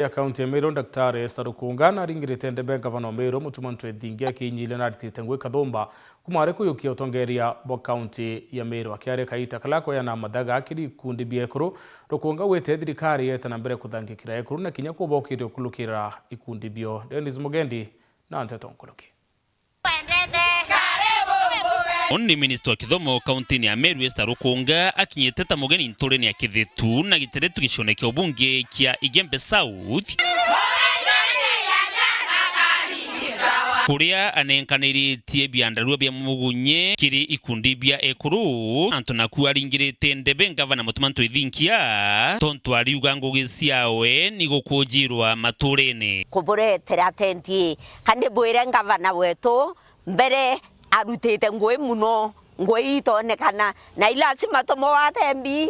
ya kaunti ya Meru Daktari Esther Rukunga na ringirite ndebe gavana wa Meru Mutumanto Ethingia kinyile na ritite ngwe kathumba kumare kuyukia utongeria bo kaunti ya Meru akiare kaita kalako ya na madaga akiri kundi biekuru. Rukunga wete thirikari yeta na mbere kuthangikira ekuru na kinya kubokire kulukira ikundi bio. Dennis Mugendi na Nteto Nkuluki. Oni minister wa kithomo kaunti ya Meru Esther Rukunga akinyeteta mugeni ntureni ya Kithitu na giteretu gicone kya ubunge kya Igembe South kuria anenkaniritie biandarua bya mugunye kiri ikundi bya ekuru antona kuaringirite ndebe gavana Mutumanto Ethingia tontu ariuga ngugi ciawe ni gukujirwa maturene kuburetera atendi kandi bwire gavana wetu mbere arutete ngwe muno ngwe itonekana na ilasima tomowate mbi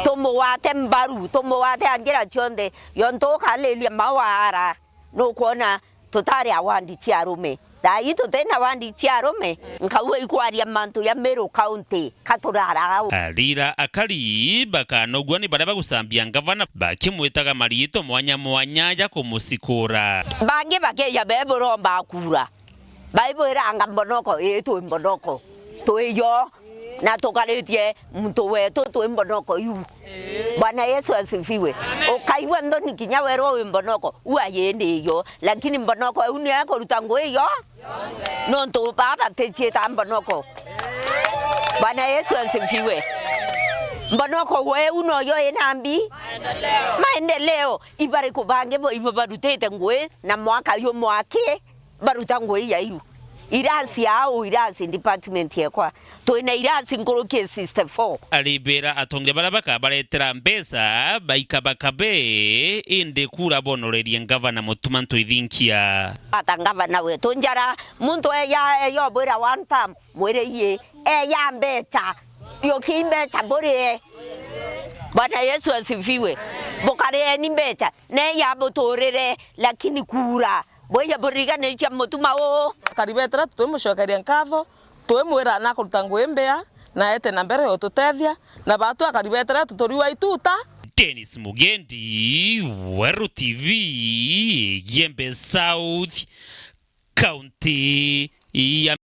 tomowate mbaru tomowate anjira chonde yonto kalelia mawara no kuona totari awandi chiarume dai totena wandi chiarume nkawe ikwaria mantu ya Meru County katurara alira akari bakanogwa ni baraba gusambia gavana bakimwetaga marito mwanya ya kumusikura bage ya beboromba kura Bible ranga mbonoko yetu mbonoko toyo na tokaretie mtu wetu tu mbonoko yu Bwana Yesu asifiwe okaiwa ndoni kinyawero mbonoko uayende yo lakini mbonoko uni yako rutango yo no to baba techeta mbonoko Bwana Yesu asifiwe mbonoko we uno yo enambi maendeleo ibare kubange bo ibabarutete ngwe na mwaka yo mwake barutango ya yu irasi au irasi department yakwa toina irasi ngoroke system 4 alibera atonge barabaka baretera mbesa baikabakabe inde kura bonorerie gavana Mutumanto Ethingia atangava we tonjara muntu ya yo bora one time mwere ye ya mbecha yo kimbecha bore Bwana Yesu asifiwe bokare ni mbecha ne ya botorere lakini kura boya boriga ne cha mutuma o karibetra tumushokeria nkatho twimwira na kuruta ngwembea na ete na mbere otutethia na batu akaribetra tutoriwa ituta. Dennis Mugendi, Weru TV, Igembe South, County ya